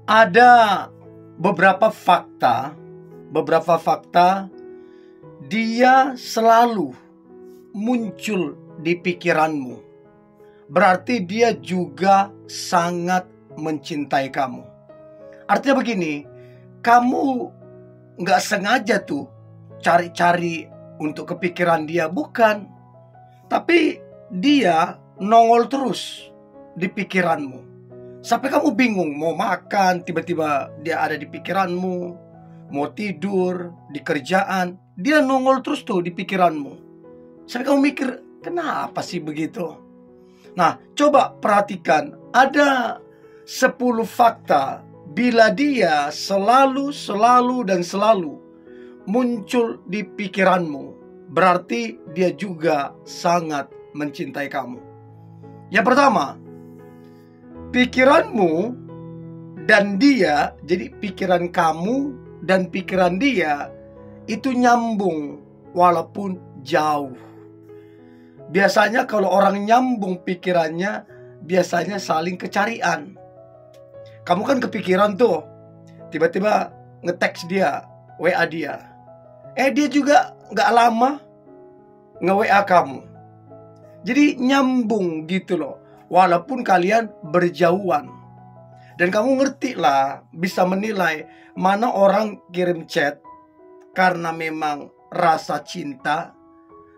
Ada beberapa fakta dia selalu muncul di pikiranmu. Berarti dia juga sangat mencintai kamu. Artinya begini, kamu nggak sengaja tuh cari-cari untuk kepikiran dia, bukan. Tapi dia nongol terus di pikiranmu. Sampai kamu bingung, mau makan, tiba-tiba dia ada di pikiranmu. Mau tidur, di kerjaan, dia nongol terus tuh di pikiranmu. Sampai kamu mikir, kenapa sih begitu? Nah, coba perhatikan, ada 10 fakta bila dia selalu muncul di pikiranmu. Berarti dia juga sangat mencintai kamu. Yang pertama, pikiranmu dan dia, jadi pikiran kamu dan pikiran dia itu nyambung walaupun jauh. Biasanya kalau orang nyambung pikirannya, biasanya saling kecarian. Kamu kan kepikiran tuh, tiba-tiba nge-text dia, WA dia. Dia juga gak lama nge-WA kamu. Jadi nyambung gitu loh, walaupun kalian berjauhan. Dan kamu ngerti lah, bisa menilai mana orang kirim chat karena memang rasa cinta,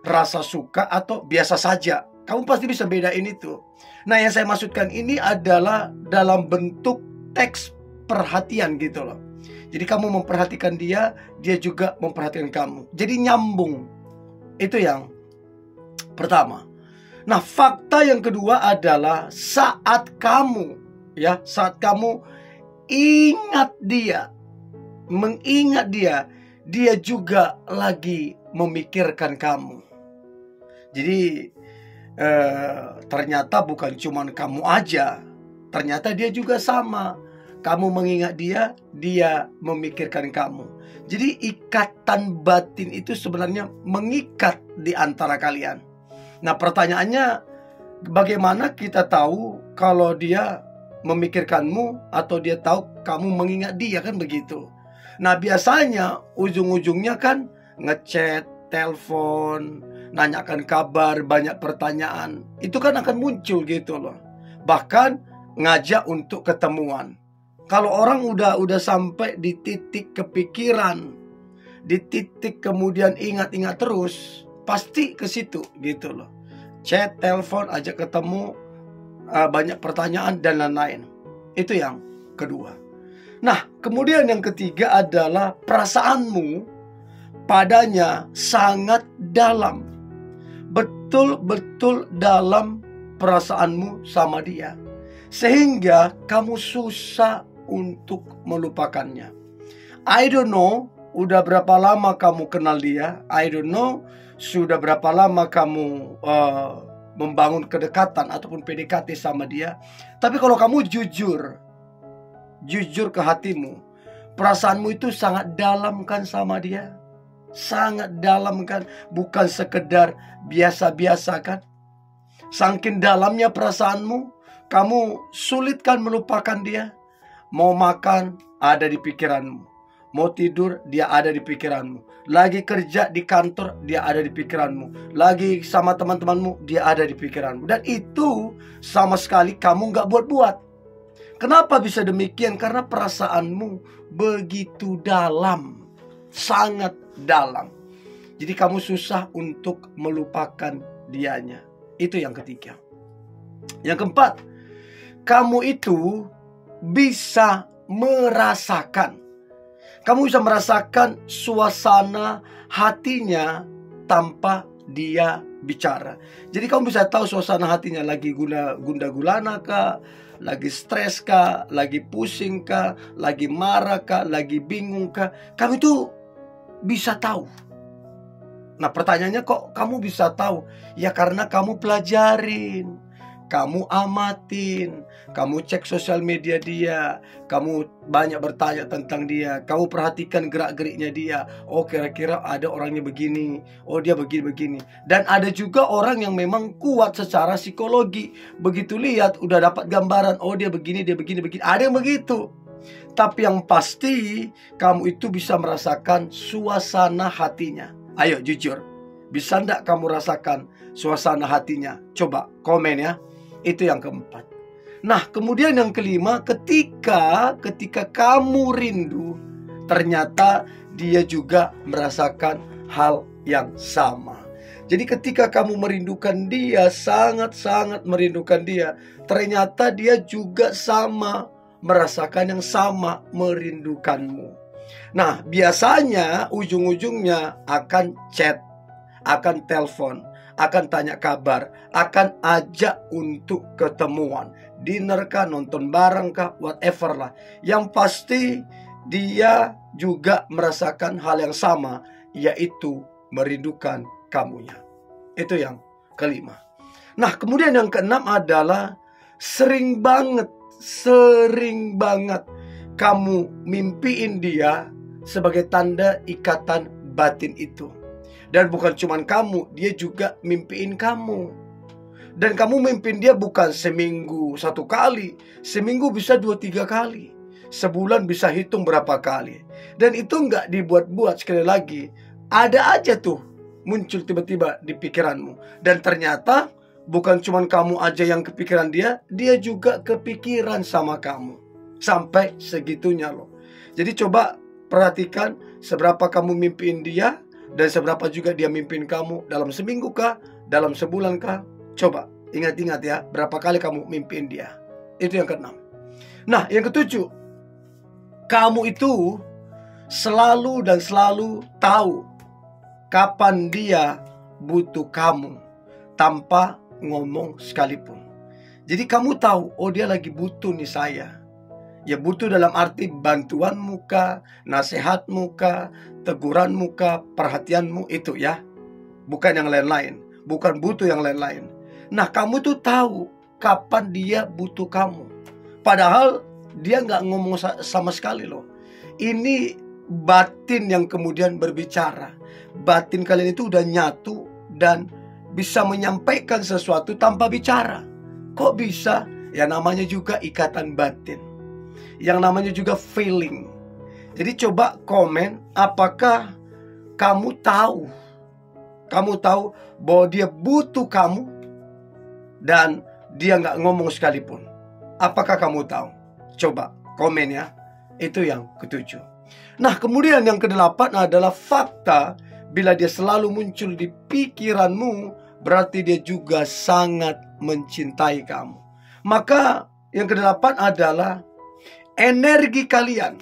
rasa suka, atau biasa saja. Kamu pasti bisa bedain itu. Nah, yang saya maksudkan ini adalah dalam bentuk teks perhatian gitu loh. Jadi kamu memperhatikan dia, dia juga memperhatikan kamu. Jadi nyambung. Itu yang pertama. Nah, fakta yang kedua adalah saat kamu ingat dia, mengingat dia, dia juga lagi memikirkan kamu. Jadi ternyata bukan cuma kamu aja, ternyata dia juga sama. Kamu mengingat dia, dia memikirkan kamu. Jadi ikatan batin itu sebenarnya mengikat di antara kalian. Nah, pertanyaannya, bagaimana kita tahu kalau dia memikirkanmu atau dia tahu kamu mengingat dia, kan begitu. Nah, biasanya ujung-ujungnya kan ngechat, telepon, nanyakan kabar, banyak pertanyaan. Itu kan akan muncul gitu loh. Bahkan ngajak untuk ketemuan. Kalau orang udah sampai di titik kepikiran, di titik kemudian ingat-ingat terus, pasti ke situ gitu loh. Chat, telepon, ajak ketemu, banyak pertanyaan dan lain-lain. Itu yang kedua. Nah, kemudian yang ketiga adalah perasaanmu padanya sangat dalam. Betul-betul dalam perasaanmu sama dia. Sehingga kamu susah untuk melupakannya. I don't know udah berapa lama kamu kenal dia. I don't know sudah berapa lama kamu membangun kedekatan ataupun PDKT sama dia. Tapi kalau kamu jujur ke hatimu, perasaanmu itu sangat dalam kan sama dia? Sangat dalam kan? Bukan sekedar biasa-biasa kan? Saking dalamnya perasaanmu, kamu sulit kan melupakan dia. Mau makan, ada di pikiranmu. Mau tidur, dia ada di pikiranmu. Lagi kerja di kantor, dia ada di pikiranmu. Lagi sama teman-temanmu, dia ada di pikiranmu. Dan itu sama sekali kamu gak buat-buat. Kenapa bisa demikian? Karena perasaanmu begitu dalam. Sangat dalam. Jadi kamu susah untuk melupakan dianya. Itu yang ketiga. Yang keempat, kamu itu bisa merasakan. Kamu bisa merasakan suasana hatinya tanpa dia bicara. Jadi kamu bisa tahu suasana hatinya lagi gundah gulana kah, lagi stres kah, lagi pusing kah, lagi marah kah, lagi bingung kah. Kamu itu bisa tahu. Nah, pertanyaannya, kok kamu bisa tahu? Ya karena kamu pelajarin, kamu amatin, kamu cek sosial media dia, kamu banyak bertanya tentang dia, kamu perhatikan gerak-geriknya dia. Oh, kira-kira ada orangnya begini, oh dia begini-begini. Dan ada juga orang yang memang kuat secara psikologi. Begitu lihat, udah dapat gambaran, oh dia begini, begini. Ada yang begitu. Tapi yang pasti kamu itu bisa merasakan suasana hatinya. Ayo jujur, bisa enggak kamu rasakan suasana hatinya? Coba komen ya. Itu yang keempat. Nah, kemudian yang kelima, ketika kamu rindu, ternyata dia juga merasakan hal yang sama. Jadi ketika kamu merindukan dia, sangat-sangat merindukan dia, ternyata dia juga sama, merasakan yang sama, merindukanmu. Nah, biasanya ujung-ujungnya akan chat, akan telepon, akan tanya kabar, akan ajak untuk ketemuan, dinner kah, nonton bareng kah, whatever lah. Yang pasti dia juga merasakan hal yang sama, yaitu merindukan kamunya. Itu yang kelima. Nah, kemudian yang keenam adalah sering banget kamu mimpiin dia sebagai tanda ikatan batin itu. Dan bukan cuman kamu, dia juga mimpiin kamu. Dan kamu mimpiin dia bukan seminggu 1 kali, seminggu bisa 2-3 kali, sebulan bisa hitung berapa kali. Dan itu nggak dibuat-buat. Sekali lagi, ada aja tuh muncul tiba-tiba di pikiranmu. Dan ternyata bukan cuma kamu aja yang kepikiran dia, dia juga kepikiran sama kamu. Sampai segitunya loh. Jadi coba perhatikan seberapa kamu mimpiin dia, dan seberapa juga dia mimpiin kamu. Dalam seminggu kah? Dalam sebulan kah? Coba ingat-ingat ya, berapa kali kamu mimpiin dia. Itu yang keenam. Nah, yang ketujuh, kamu itu selalu tahu kapan dia butuh kamu tanpa ngomong sekalipun. Jadi kamu tahu, oh dia lagi butuh nih saya. Ya butuh dalam arti bantuanmu kah, nasihatmu kah, teguranmu kah, perhatianmu itu ya. Bukan yang lain-lain, bukan butuh yang lain-lain. Nah, kamu tuh tahu kapan dia butuh kamu. Padahal dia nggak ngomong sama sekali loh. Ini batin yang kemudian berbicara. Batin kalian itu udah nyatu dan bisa menyampaikan sesuatu tanpa bicara. Kok bisa? Ya namanya juga ikatan batin. Yang namanya juga feeling. Jadi coba komen, apakah kamu tahu bahwa dia butuh kamu dan dia nggak ngomong sekalipun. Apakah kamu tahu? Coba komen ya. Itu yang ketujuh. Nah, kemudian yang kedelapan adalah fakta. Bila dia selalu muncul di pikiranmu, berarti dia juga sangat mencintai kamu. Maka yang kedelapan adalah energi kalian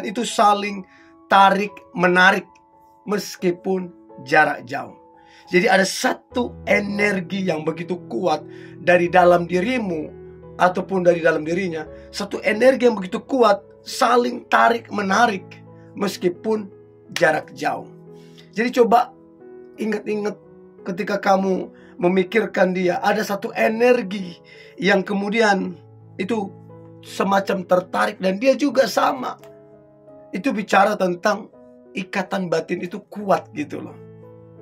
itu saling tarik menarik meskipun jarak jauh. Jadi ada satu energi yang begitu kuat dari dalam dirimu ataupun dari dalam dirinya. Satu energi yang begitu kuat saling tarik menarik meskipun jarak jauh. Jadi coba ingat-ingat ketika kamu memikirkan dia, ada satu energi yang kemudian itu semacam tertarik dan dia juga sama. Itu bicara tentang ikatan batin itu kuat gitu loh.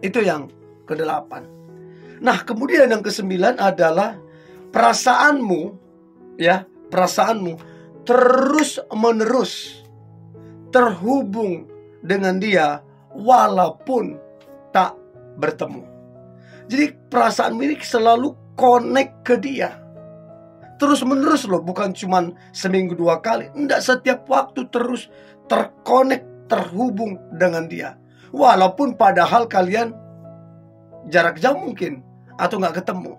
Itu yang kedelapan. Nah, kemudian yang kesembilan adalah perasaanmu terus menerus terhubung dengan dia walaupun tak bertemu. Jadi perasaanmu ini selalu connect ke dia. Terus menerus loh, bukan cuma seminggu 2 kali. Enggak, setiap waktu terus terkonek, terhubung dengan dia. Walaupun padahal kalian jarak jauh mungkin atau nggak ketemu.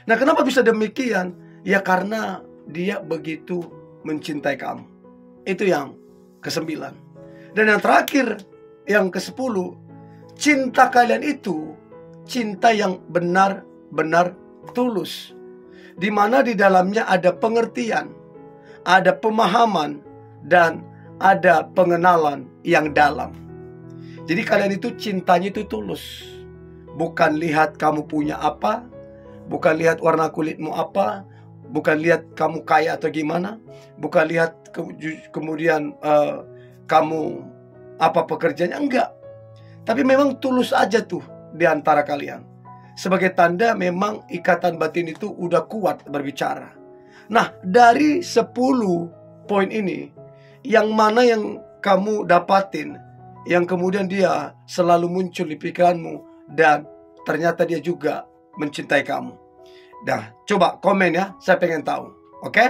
Nah, kenapa bisa demikian? Ya karena dia begitu mencintai kamu. Itu yang ke-9. Dan yang terakhir, yang ke-10, cinta kalian itu cinta yang benar-benar tulus, di mana di dalamnya ada pengertian, ada pemahaman, dan ada pengenalan yang dalam. Jadi kalian itu cintanya itu tulus. Bukan lihat kamu punya apa, bukan lihat warna kulitmu apa, bukan lihat kamu kaya atau gimana, bukan lihat kemudian kamu apa pekerjaannya, enggak. Tapi memang tulus aja tuh di antara kalian. Sebagai tanda memang ikatan batin itu udah kuat berbicara. Nah, dari 10 poin ini, yang mana yang kamu dapatin, yang kemudian dia selalu muncul di pikiranmu, dan ternyata dia juga mencintai kamu. Dah, coba komen ya, saya pengen tahu. Oke?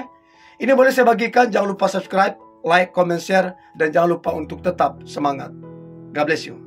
Ini boleh saya bagikan, jangan lupa subscribe, like, comment, share, dan jangan lupa untuk tetap semangat. God bless you.